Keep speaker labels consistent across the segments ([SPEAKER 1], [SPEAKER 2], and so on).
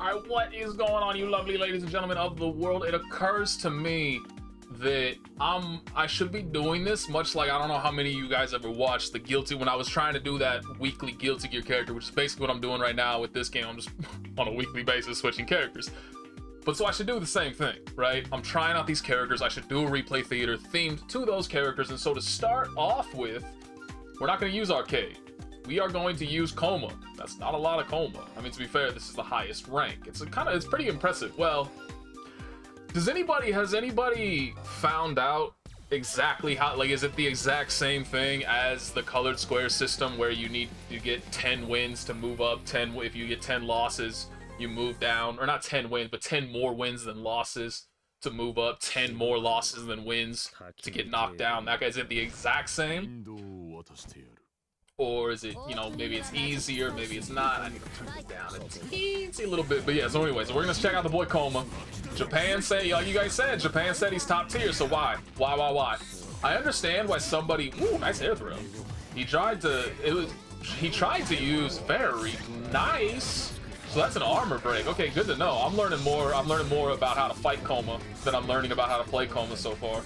[SPEAKER 1] Alright, what is going on, you lovely ladies and gentlemen of the world? It occurs to me that I should be doing this, much like I don't know how many of you guys ever watched the Guilty, when I was trying to do that weekly Guilty Gear character, which is basically what I'm doing right now with this game. I'm just on a weekly basis switching characters. But so I should do the same thing, right? I'm trying out these characters. I should do a replay theater themed to those characters. And so to start off with, we're not going to use Arcade. We are going to use Kouma. That's not a lot of Kouma. I mean, to be fair, this is the highest rank. It's pretty impressive. Well, has anybody found out exactly how, like, is it the exact same thing as the colored square system where you get 10 wins to move up, if you get 10 losses, you move down, or not 10 wins, but 10 more wins than losses to move up, 10 more losses than wins to get knocked down? That guy's it the exact same? Or is it, you know, maybe it's easier, maybe it's not. I need to turn it down a teensy little bit. But yeah, so anyways, so we're gonna check out the boy Kouma. Japan said, like you guys said, Japan said he's top tier, so why? Why? I understand why somebody, ooh, nice air throw. He tried to use very nice. So that's an armor break. Okay, good to know. I'm learning more about how to fight Kouma than I'm learning about how to play Kouma so far.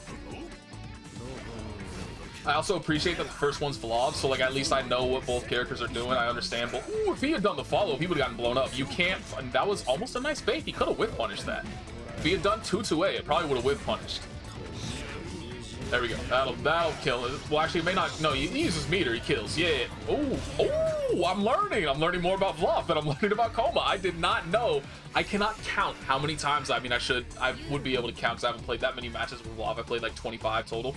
[SPEAKER 1] I also appreciate that the first one's Vlov, so like at least I know what both characters are doing. I understand. But ooh, if he had done the follow, he would have gotten blown up. You can't. That was almost a nice bait. He could have whip punished that. If he had done 2-2A, it probably would have whip punished. There we go. That'll kill it. Well, actually, it may not. No, he uses meter. He kills. Yeah. Oh, I'm learning more about Vlov than I'm learning about Kouma. I did not know. I cannot count how many times. I mean, I would be able to count because I haven't played that many matches with Vlov. I played like 25 total.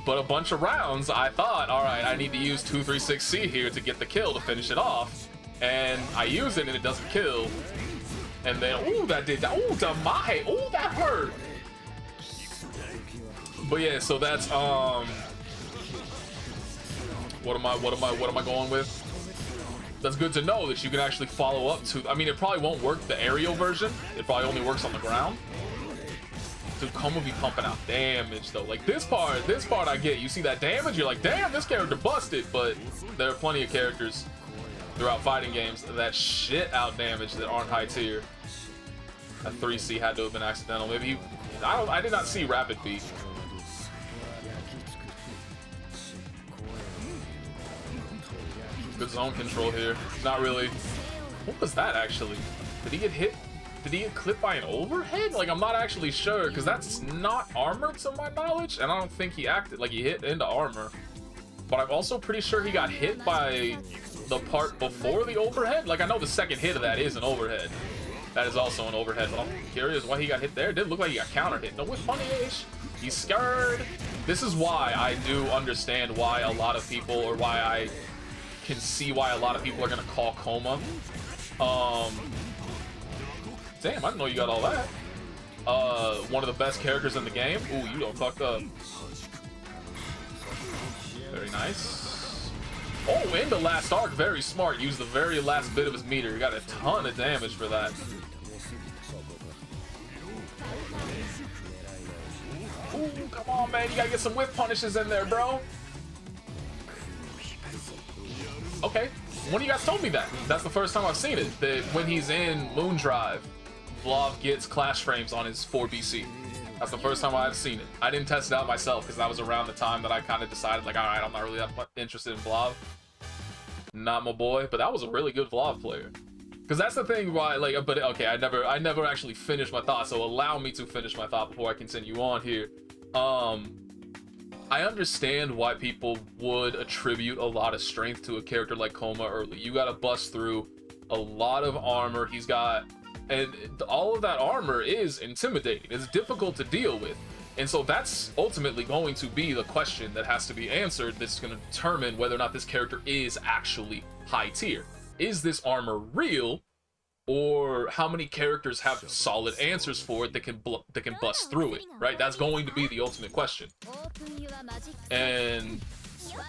[SPEAKER 1] But a bunch of rounds, I thought, all right, I need to use 236C here to get the kill to finish it off. And I use it and it doesn't kill. And then, ooh, that did that. Ooh, Damahe. Ooh, that hurt. But yeah, so that's, what am I going with? That's good to know that you can actually follow up to, I mean, it probably won't work the aerial version. It probably only works on the ground. Dude, Kouma be pumping out damage though. Like this part I get. You see that damage, you're like, damn, this character busted. But there are plenty of characters throughout fighting games that shit out damage that aren't high tier. That 3C had to have been accidental. Maybe I did not see rapid beat. Good zone control here. Not really. What was that actually? Did he get hit? Did he get clipped by an overhead? Like, I'm not actually sure, because that's not armor to my knowledge, and I don't think he acted like he hit into armor. But I'm also pretty sure he got hit by the part before the overhead. Like, I know the second hit of that is an overhead. That is also an overhead, but I'm curious why he got hit there. It didn't look like he got counter hit. No, with punish. He's scared. This is why I do understand why a lot of people, or why I can see why a lot of people are going to call Kouma. Damn, I didn't know you got all that. One of the best characters in the game. Ooh, you don't fucked up. Very nice. Oh, in the last arc, very smart. Used the very last bit of his meter. He got a ton of damage for that. Ooh, come on, man. You gotta get some whip punishes in there, bro. Okay. One of you guys told me that. That's the first time I've seen it. That when he's in Moondrive, Vlov gets clash frames on his 4BC. That's the first time I've seen it. I didn't test it out myself because that was around the time that I kind of decided, like, all right, I'm not really that interested in Vlov. Not my boy, but that was a really good Vlov player. Because that's the thing why, like, but okay, I never actually finished my thought, so allow me to finish my thought before I continue on here. I understand why people would attribute a lot of strength to a character like Kouma early. You gotta bust through a lot of armor. He's got, and all of that armor is intimidating. It's difficult to deal with. And so that's ultimately going to be the question that has to be answered. That's going to determine whether or not this character is actually high tier. Is this armor real? Or how many characters have solid answers for it that can bust through it, right? That's going to be the ultimate question. And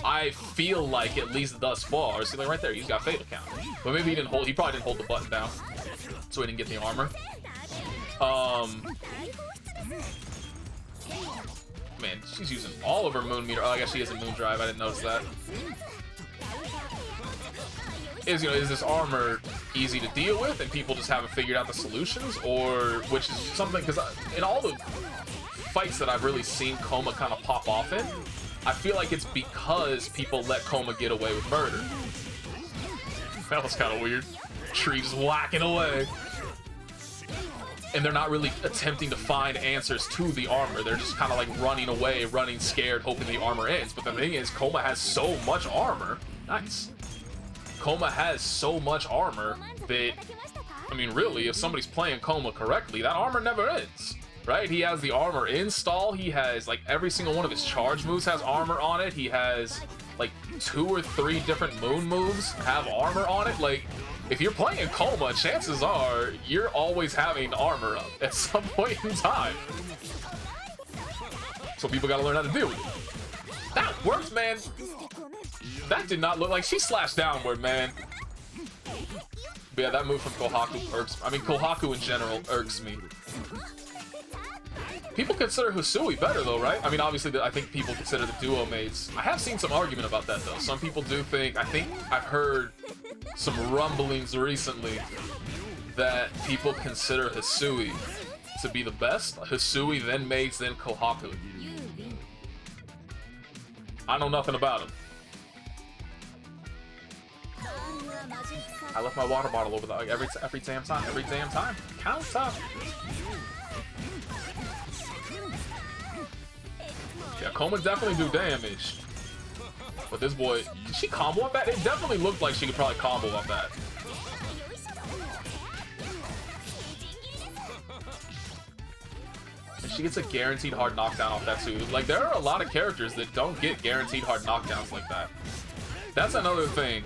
[SPEAKER 1] I feel like, at least thus far, see, like right there, he's got fatal count. But maybe he probably didn't hold the button down, so he didn't get the armor. Man, she's using all of her moon meter. Oh, I guess she has a moon drive. I didn't notice that. Is this armor easy to deal with and people just haven't figured out the solutions, or which is something, because in all the fights that I've really seen Kouma kind of pop off in, I feel like it's because people let Kouma get away with murder. That was kind of weird. Tree just whacking away. And they're not really attempting to find answers to the armor. They're just kind of like running away, running scared, hoping the armor ends. But the thing is, Kouma has so much armor. Nice. Kouma has so much armor that, I mean, really, if somebody's playing Kouma correctly, that armor never ends. Right? He has the armor install. He has, like, every single one of his charge moves has armor on it. He has, like, 2 or 3 different moon moves have armor on it. Like, if you're playing Kouma, chances are you're always having armor up at some point in time. So people gotta learn how to deal with it. That worked, man. That did not look like she slashed downward, man. But yeah, that move from Kohaku irks. I mean, Kohaku in general irks me. People consider Hisui better, though, right? I mean, obviously, I think people consider the duo mates. I have seen some argument about that, though. Some people do think, I think I've heard some rumblings recently that people consider Hisui to be the best. Hisui, then mates, then Kohaku. I know nothing about him. I left my water bottle over there every damn time. Count up. Yeah, Kouma definitely do damage. But this boy, did she combo off that? It definitely looked like she could probably combo off that. And she gets a guaranteed hard knockdown off that too. Like, there are a lot of characters that don't get guaranteed hard knockdowns like that. That's another thing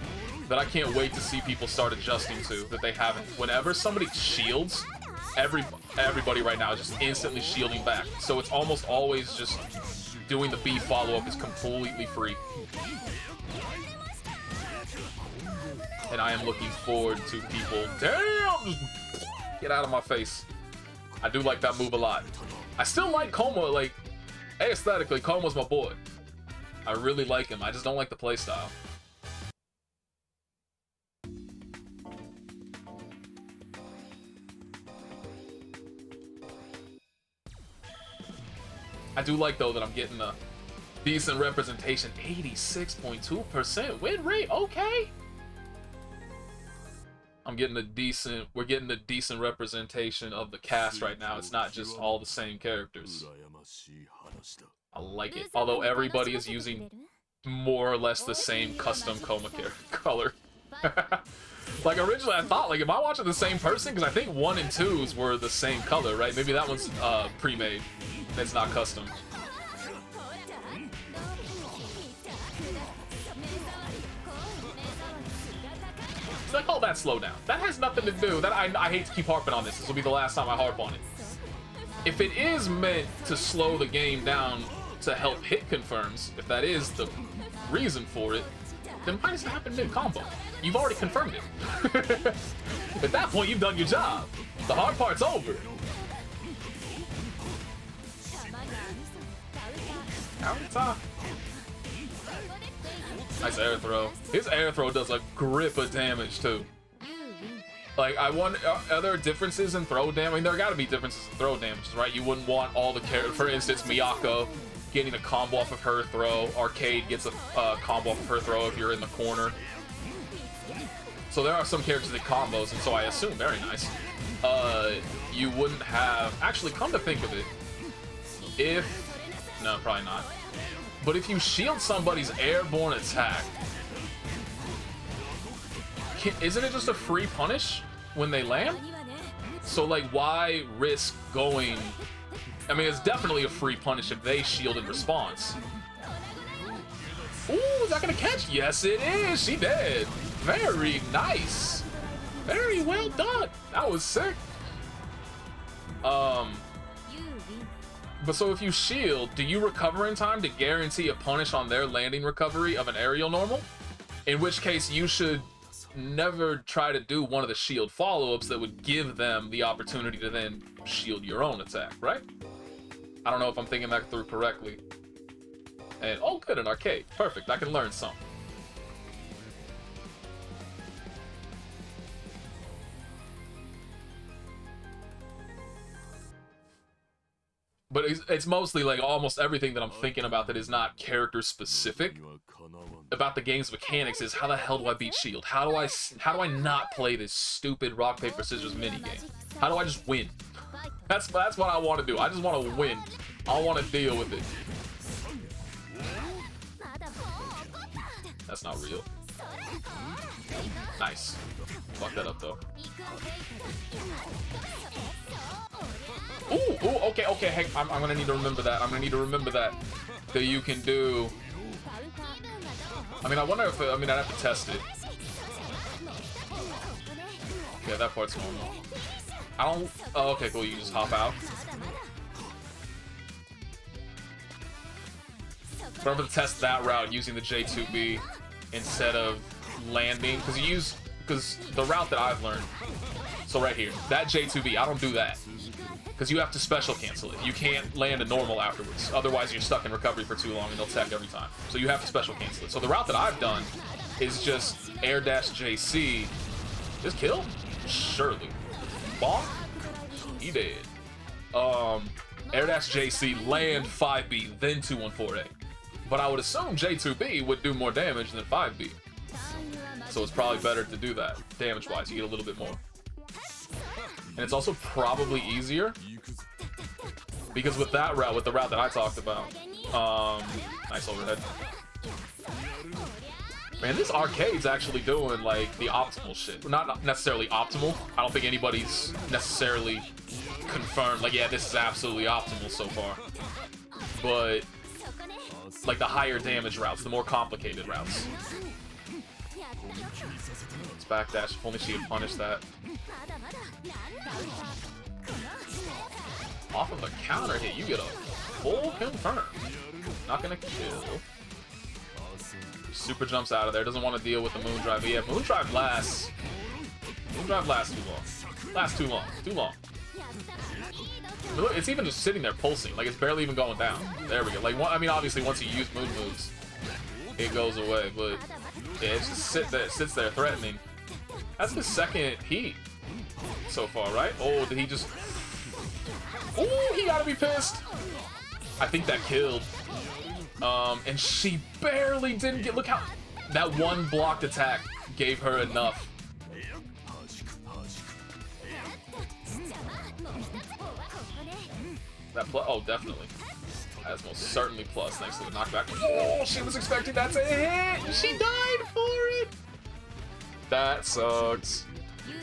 [SPEAKER 1] that I can't wait to see people start adjusting to, that they haven't. Whenever somebody shields, everybody right now is just instantly shielding back. So it's almost always just doing the B follow-up is completely free. And I am looking forward to people. Damn! Get out of my face. I do like that move a lot. I still like Kouma, like, aesthetically, Kouma's my boy. I really like him. I just don't like the playstyle. I do like, though, that I'm getting a decent representation. 86.2% win rate. Okay. We're getting a decent representation of the cast right now. It's not just all the same characters. I like it. Although everybody is using more or less the same custom Kouma color. Like, originally I thought, like, am I watching the same person? Because I think 1 and 2s were the same color, right? Maybe that one's pre-made. It's not custom. It's like, oh, that slowdown. That has nothing to do. That I hate to keep harping on this. This will be the last time I harp on it. If it is meant to slow the game down to help hit confirms, if that is the reason for it, then why does it happen mid-combo? You've already confirmed it. At that point, you've done your job. The hard part's over. Counter. Nice air throw. His air throw does a grip of damage too. Like, I want, are there differences in throw damage? I mean, there gotta be differences in throw damages, right? You wouldn't want all the characters, for instance, Miyako getting a combo off of her throw. Arcade gets a combo off of her throw if you're in the corner. So there are some characters that combos, and so I assume, very nice. You wouldn't have, actually, come to think of it, no, probably not. But if you shield somebody's airborne attack, isn't it just a free punish when they land? So, like, why risk going... I mean, it's definitely a free punish if they shield in response. Ooh, is that gonna catch? Yes, it is. She did. Very nice. Very well done. That was sick. But so if you shield, do you recover in time to guarantee a punish on their landing recovery of an aerial normal? In which case, you should never try to do one of the shield follow-ups that would give them the opportunity to then shield your own attack, right? I don't know if I'm thinking that through correctly. And, oh, good, an arcade. Perfect, I can learn something. But it's mostly like almost everything that I'm thinking about that is not character specific about the game's mechanics is how the hell do I beat Shield? How do I not play this stupid rock paper scissors mini game? How do I just win? That's what I want to do. I just want to win. I don't want to deal with it. That's not real. Nice. Fuck that up though. Ooh, okay. Heck, I'm gonna need to remember that. I'm gonna need to remember that you can do. I mean, I wonder if I'd have to test it. Yeah, that part's normal. I don't. Oh, okay, cool. You just hop out. But I'm gonna test that route using the J2B instead of landing, because the route that I've learned. So right here, that J2B, I don't do that. Because you have to special cancel it. You can't land a normal afterwards. Otherwise, you're stuck in recovery for too long and they'll tech every time. So you have to special cancel it. So the route that I've done is just air dash JC. Just kill? Surely. Bonk? He dead. Air dash JC, land 5B, then 214A. But I would assume J2B would do more damage than 5B. So it's probably better to do that. Damage-wise, you get a little bit more. And it's also probably easier because with the route that I talked about, nice overhead. Man, this arcade's actually doing like the optimal shit. Not necessarily optimal. I don't think anybody's necessarily confirmed like, yeah, this is absolutely optimal so far. But like the higher damage routes, the more complicated routes. It's backdash. If only she had punished that. Off of a counter hit, you get a full confirm. Not gonna kill. Super jumps out of there. Doesn't want to deal with the moon drive. But yeah, moon drive lasts. Moon drive lasts too long. Lasts too long. Too long. It's even just sitting there pulsing. Like it's barely even going down. There we go. Like I mean, obviously once you use moon moves, it goes away. But yeah, it just sits there threatening. That's the second heat so far, right? Oh, did he just? Oh, he gotta be pissed. I think that killed. And she barely didn't get. Look how that one blocked attack gave her enough. That oh, definitely. That's most certainly plus thanks to the knockback. Oh, she was expecting that to hit. She died for it. That sucks.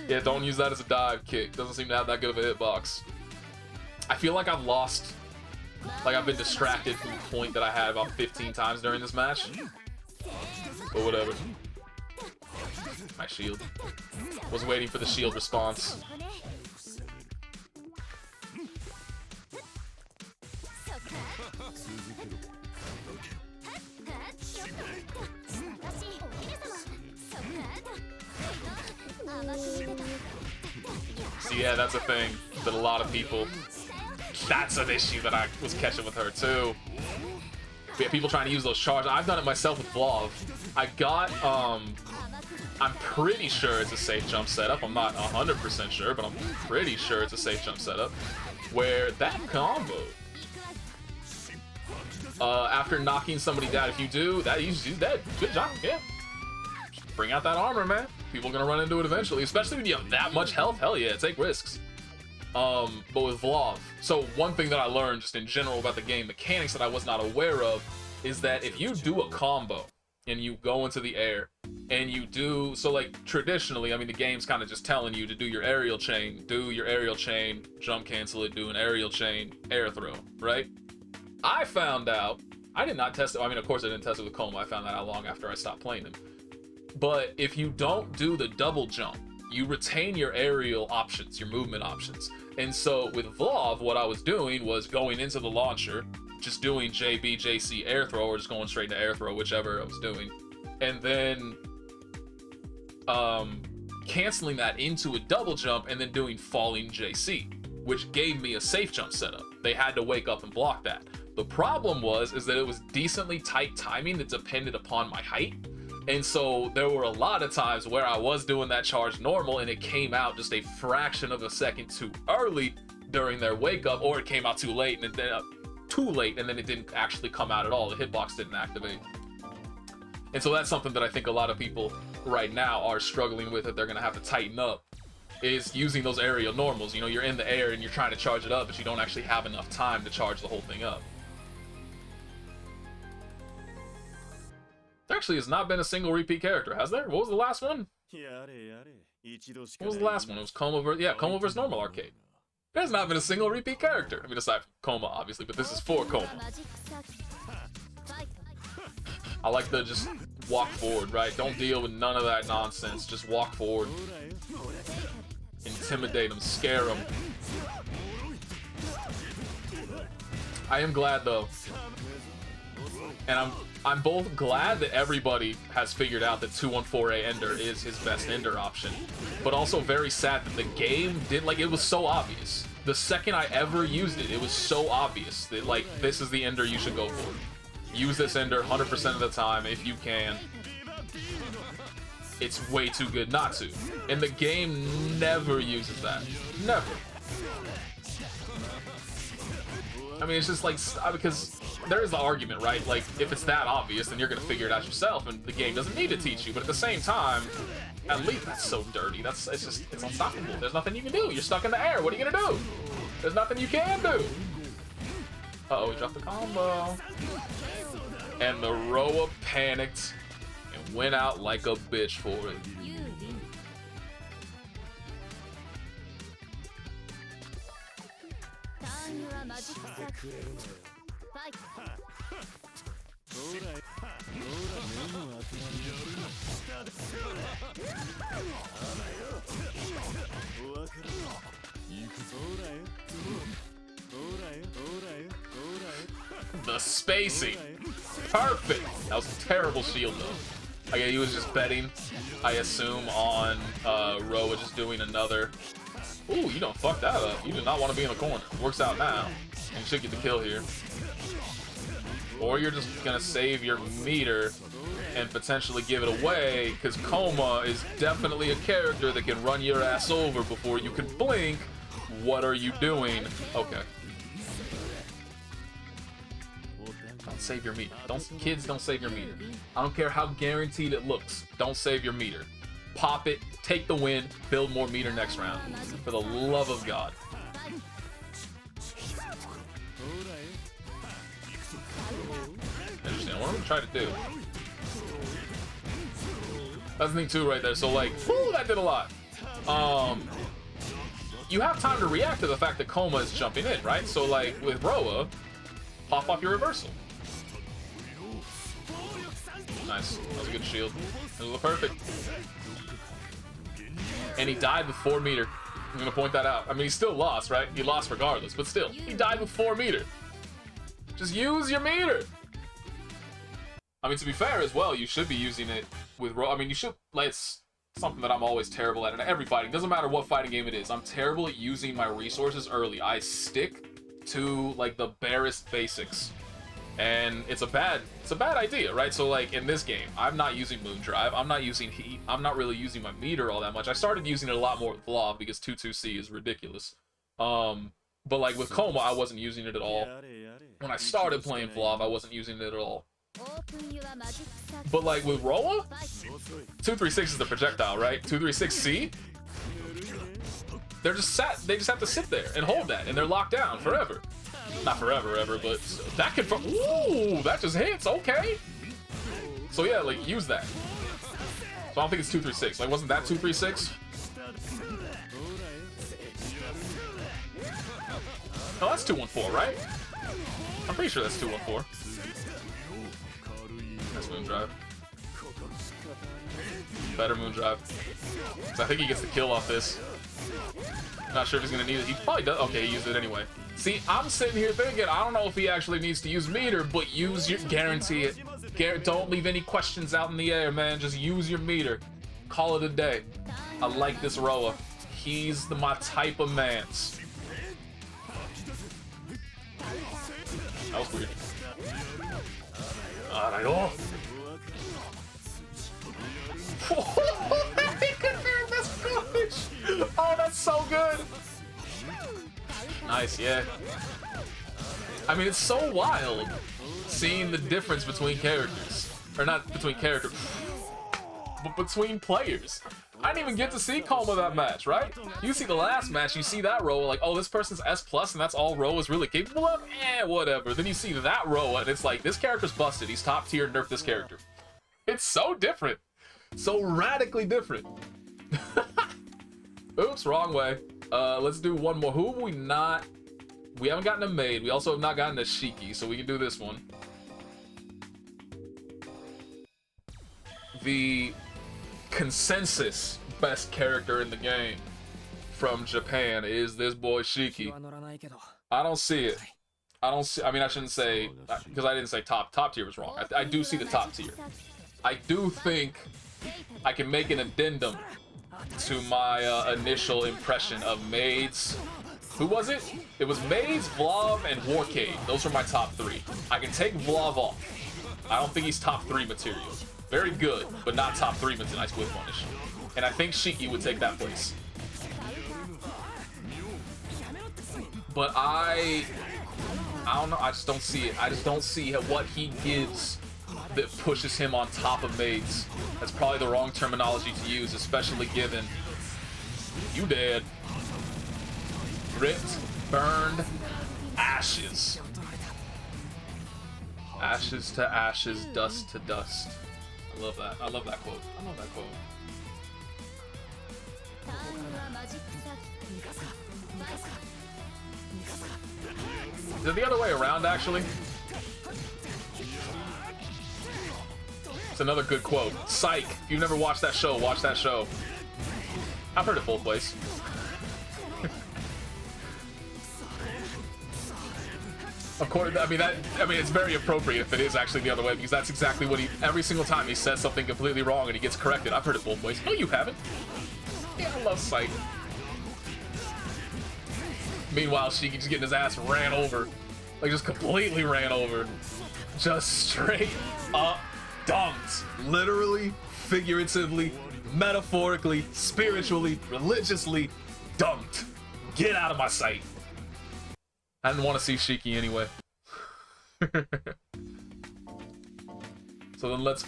[SPEAKER 1] Yeah, don't use that as a dive kick. Doesn't seem to have that good of a hitbox. I feel like I've lost. Like I've been distracted from the point that I had about 15 times during this match. But whatever. My shield. Was waiting for the shield response. See, yeah, that's a thing that a lot of people. That's an issue that I was catching with her too. Yeah, people trying to use those charges. I've done it myself with Vlov. I got I'm pretty sure it's a safe jump setup. I'm not 100% sure, but I'm pretty sure it's a safe jump setup where that combo after knocking somebody down, if you do that, he's dead. Good job, yeah. Just bring out that armor, man. People are gonna run into it eventually, especially when you have that much health. Hell yeah, take risks. But with Vlov, so one thing that I learned just in general about the game mechanics that I was not aware of is that if you do a combo and you go into the air and you do, so like traditionally, I mean, the game's kind of just telling you to do your aerial chain, jump cancel it, do an aerial chain, air throw, right? I found out, I did not test it. I mean, of course I didn't test it with Kouma. I found that out long after I stopped playing him. But if you don't do the double jump, you retain your aerial options, your movement options. And so with Vlov, what I was doing was going into the launcher, just doing JB, JC air throw, or just going straight to air throw, whichever I was doing. And then canceling that into a double jump and then doing falling JC, which gave me a safe jump setup. They had to wake up and block that. The problem is that it was decently tight timing that depended upon my height. And so there were a lot of times where I was doing that charge normal and it came out just a fraction of a second too early, during their wake up, or it came out too late and then it didn't actually come out at all. The hitbox didn't activate. And so that's something that I think a lot of people right now are struggling with, that they're gonna have to tighten up, is using those aerial normals. You know, you're in the air and you're trying to charge it up, but you don't actually have enough time to charge the whole thing up. There actually has not been a single repeat character, has there? What was the last one? What was the last one? It was Kouma versus... Yeah, Kouma versus Normal Arcade. There's not been a single repeat character. I mean, aside from Kouma, obviously, but this is for Kouma. I like to just walk forward, right? Don't deal with none of that nonsense. Just walk forward. Intimidate them, scare them. I am glad, though. And I'm both glad that everybody has figured out that 214A Ender is his best Ender option, but also very sad that the game didn't, like, it was so obvious. The second I ever used it, it was so obvious that, like, this is the Ender you should go for. Use this Ender 100% of the time if you can. It's way too good not to. And the game never uses that. Never. I mean, it's just like, because there is the argument, right? Like, if it's that obvious, then you're gonna figure it out yourself, and the game doesn't need to teach you. But at the same time, at least that's so dirty. It's unstoppable. There's nothing you can do. You're stuck in the air. What are you gonna do? There's nothing you can do. Uh-oh, he dropped the combo. And the Roa panicked and went out like a bitch for it. The spacing. Perfect. That was a terrible shield though. Okay, he was just betting, I assume, on Roa just doing another. Ooh, you don't fuck that up. You do not want to be in the corner. Works out now. And you should get the kill here. Or you're just gonna save your meter and potentially give it away, because Kouma is definitely a character that can run your ass over before you can blink. What are you doing? Okay. Don't save your meter. Kids, don't save your meter. I don't care how guaranteed it looks. Don't save your meter. Pop it, take the win, build more meter next round. For the love of God. Interesting. What I'm gonna try to do. That's the thing too right there. So like, whoo, that did a lot. You have time to react to the fact that Kouma is jumping in, right? So like with Roa, pop off your reversal. Nice. That was a good shield. It was perfect. And he died with 4 meter. I'm gonna point that out. I mean, he still lost, right? He lost regardless, but still, he died with 4 meter. Just use your meter. I mean, to be fair as well, you should be using it with Roa. I mean, you should. Like, it's something that I'm always terrible at in every fighting. Doesn't matter what fighting game it is. I'm terrible at using my resources early. I stick to like the barest basics. And it's a bad idea, right? So like in this game, I'm not using Moon Drive, I'm not using Heat, I'm not really using my meter all that much. I started using it a lot more with Vlov because 22C is ridiculous. But like with Kouma, I wasn't using it at all. When I started playing Vlov, I wasn't using it at all. But like with Roa, 236 is the projectile, right? 236C, they just have to sit there and hold that, and they're locked down forever. Not forever, ever, but that could. Ooh, that just hits. Okay. So yeah, like use that. So I don't think it's 236. Like, wasn't that 236? No, that's 214, right? I'm pretty sure that's 214. That's Moon Drive. Better Moon Drive. So I think he gets the kill off this. Not sure if he's gonna need it. He probably does. Okay, he used it anyway. See, I'm sitting here thinking, I don't know if he actually needs to use meter, but use your, guarantee it. Don't leave any questions out in the air, man. Just use your meter. Call it a day. I like this Roa. He's my type of mans. That was weird. Alright, he confirmed this garbage. Oh, that's so good. Nice, yeah. I mean, it's so wild seeing the difference between characters. Or not between characters, but between players. I didn't even get to see Kouma that match, right? You see the last match, you see that row, like, oh, this person's S+, and that's all Row is really capable of? Whatever. Then you see that row, and it's like, this character's busted. He's top tier, nerf this character. It's so different. So radically different. Oops, wrong way. Let's do one more. Who have we not... We haven't gotten a maid. We also have not gotten a Shiki, so we can do this one. The consensus best character in the game from Japan is this boy Shiki. I don't see it. I mean, I shouldn't say, because I didn't say top tier was wrong. I do see the top tier. I do think I can make an addendum to my initial impression of maids. Who was it? It was maids, Vlov, and Arcueid. Those are my top 3. I can take Vlov off. I don't think he's top 3 material. Very good, but not top 3 with a nice whip punish. And I think Shiki would take that place. But I don't know, I just don't see it. I just don't see what he gives that pushes him on top of maids. That's probably the wrong terminology to use, especially given you dead. Ripped, burned, ashes. Ashes to ashes, dust to dust. I love that. I love that quote. I love that quote. Is it the other way around, actually? It's another good quote. Psych. If you've never watched that show, watch that show. I've heard it both ways. Of course, I mean, it's very appropriate if it is actually the other way, because that's exactly what every single time he says something completely wrong and he gets corrected. I've heard it both ways. No, you haven't. Yeah, I love Psych. Meanwhile, Shiki just getting his ass ran over. Like, just completely ran over. Just straight up dunked. Literally, figuratively, metaphorically, spiritually, religiously dunked. Get out of my sight. I didn't want to see Shiki anyway. So then let's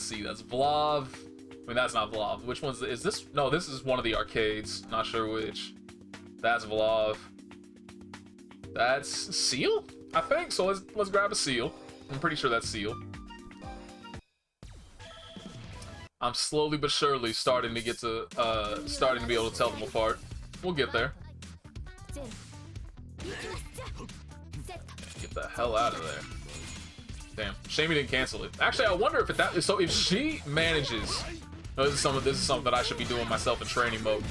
[SPEAKER 1] see, that's Vlov. I mean, that's not Vlov. Which one's, is this? No, this is one of the arcades. Not sure which. That's Vlov. That's Ciel, I think. So let's grab a Ciel. I'm pretty sure that's Ciel. I'm slowly but surely starting to get to, starting to be able to tell them apart. We'll get there. Get the hell out of there. Damn, shame he didn't cancel it. Actually, I wonder if that is so. If she manages, no, this is something that I should be doing myself in training mode.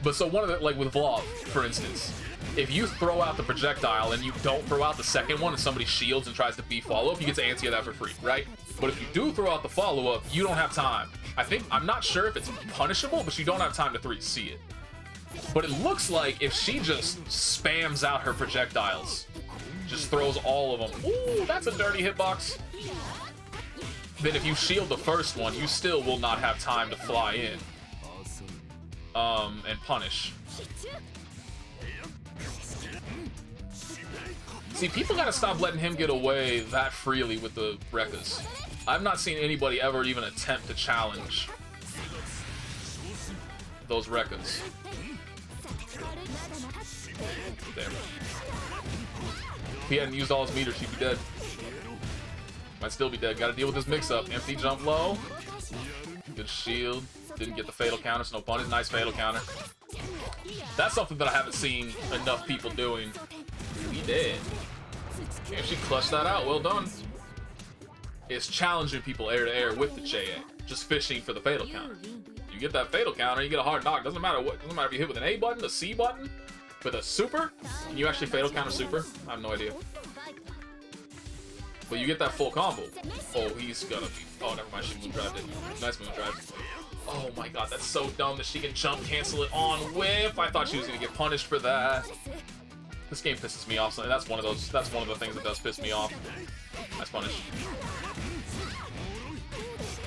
[SPEAKER 1] But so one of the, like with Vlov, for instance, if you throw out the projectile and you don't throw out the second one and somebody shields and tries to B follow-up, you get to anti that for free, right? But if you do throw out the follow-up, you don't have time. I'm not sure if it's punishable, but you don't have time to 3C it. But it looks like if she just spams out her projectiles, just throws all of them, ooh, that's a dirty hitbox. Then if you shield the first one, you still will not have time to fly in. And punish. See, people gotta stop letting him get away that freely with the Rekkas. I've not seen anybody ever even attempt to challenge those Rekkas. Damn. If he hadn't used all his meters, he'd be dead. Might still be dead. Gotta deal with this mix-up. Empty jump low. Good shield. Didn't get the fatal counter, so no punish. Nice fatal counter. That's something that I haven't seen enough people doing. He dead. If she clutched that out, well done. It's challenging people air to air with the JA. Just fishing for the fatal counter. You get that fatal counter, you get a hard knock. Doesn't matter what. Doesn't matter if you hit with an A button, a C button, with a super. Can you actually fatal counter super? I have no idea. But you get that full combo. Oh, he's gonna be. Oh, never mind. She moon drive it. Nice moon drive. Oh my god, that's so dumb that she can jump cancel it on whiff. I thought she was gonna get punished for that. This game pisses me off. So that's one of those. That's one of the things that does piss me off. Nice punish.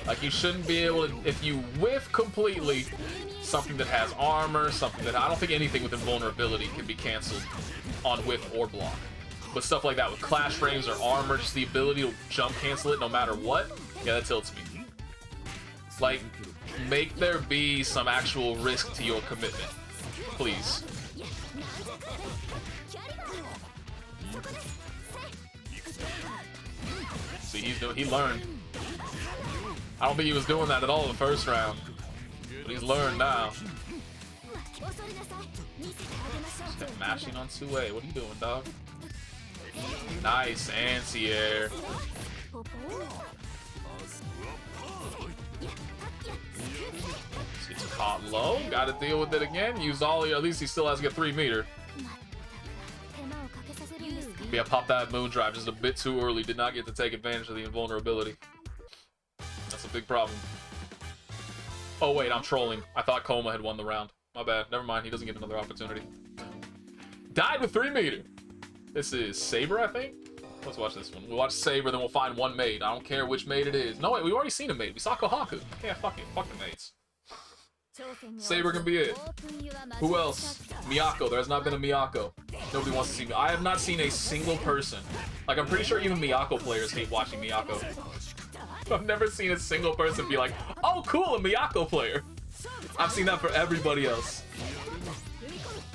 [SPEAKER 1] Like, you shouldn't be able to, if you whiff completely something that has armor, something that, I don't think anything with invulnerability can be canceled on whiff or block. But stuff like that with clash frames or armor, just the ability to jump cancel it no matter what, yeah, that tilts me. Like, make there be some actual risk to your commitment, please. See, he learned. I don't think he was doing that at all in the first round, but he's learned now. Mashing on Sue. What are you doing, dog? Nice anti-air. Gets caught low. Got to deal with it again. Used all. At least he still has to get 3 meter. Yeah, pop that moon drive just a bit too early. Did not get to take advantage of the invulnerability. That's a big problem. Oh wait, I'm trolling. I thought Kouma had won the round. My bad. Never mind. He doesn't get another opportunity. Died with 3 meter. This is Saber, I think. Let's watch this one. We'll watch Saber, then we'll find one maid. I don't care which maid it is. No, wait, we've already seen a maid. We saw Kohaku. Yeah, fuck the maids. Saber can be it. Who else? Miyako. There has not been a Miyako. Nobody wants to see me. I have not seen a single person. Like, I'm pretty sure even Miyako players hate watching Miyako. I've never seen a single person be like, oh, cool, a Miyako player. I've seen that for everybody else.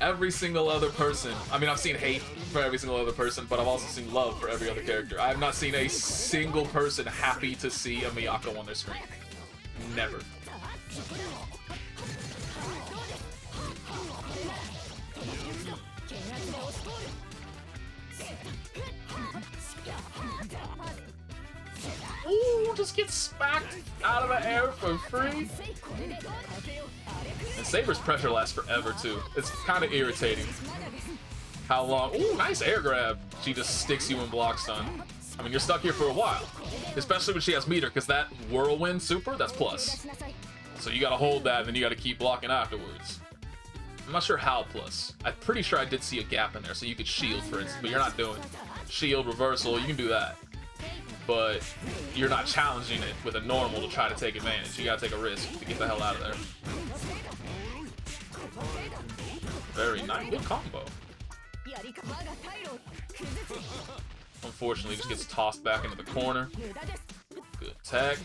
[SPEAKER 1] Every single other person. I mean, I've seen hate for every single other person, but I've also seen love for every other character. I have not seen a single person happy to see a Miyako on their screen. Never. Ooh, just get smacked out of the air for free. And Saber's pressure lasts forever too. It's kind of irritating. How long? Ooh, nice air grab. She just sticks you in block stun. I mean, you're stuck here for a while. Especially when she has meter, because that whirlwind super, that's plus. So you gotta hold that, and then you gotta keep blocking afterwards. I'm not sure how plus. I'm pretty sure I did see a gap in there, so you could shield, for instance, but you're not doing shield, reversal, you can do that. But you're not challenging it with a normal to try to take advantage. You gotta take a risk to get the hell out of there. Very nice. Good combo. Unfortunately, just gets tossed back into the corner. Good tech.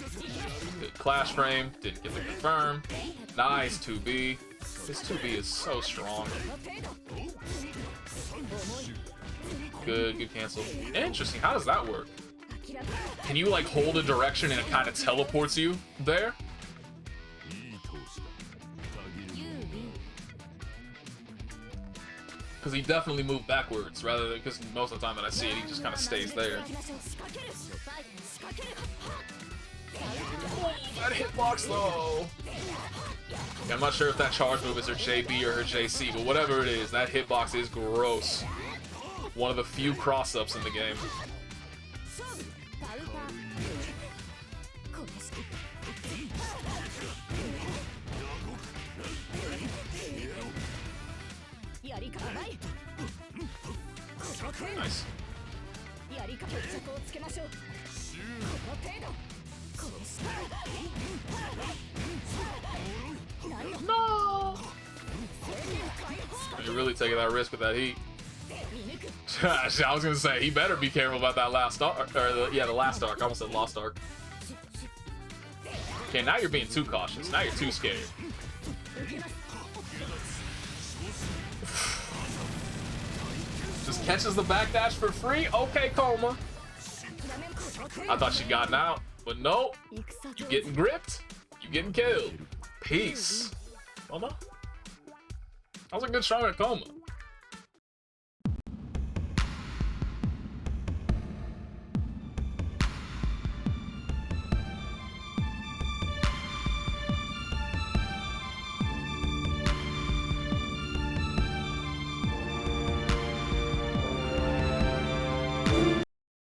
[SPEAKER 1] Good clash frame. Didn't get the confirm. Nice 2B. This 2B is so strong. Good cancel. Interesting. How does that work? Can you like hold a direction and it kind of teleports you there? Because he definitely moved backwards rather than, because most of the time that I see it, he just kind of stays there. Oh, that hitbox though. Yeah, I'm not sure if that charge move is her JB or her JC, but whatever it is, that hitbox is gross. One of the few cross-ups in the game. Nice. No! You're really taking that risk with that heat. I was gonna say, he better be careful about that last arc, or the last arc. I almost said lost arc. Okay, now you're being too cautious. Now you're too scared. Just catches the backdash for free? Okay, Kouma. I thought she gotten out, but nope. You getting gripped, you getting killed. Peace. Kouma? That was a good shot at Kouma.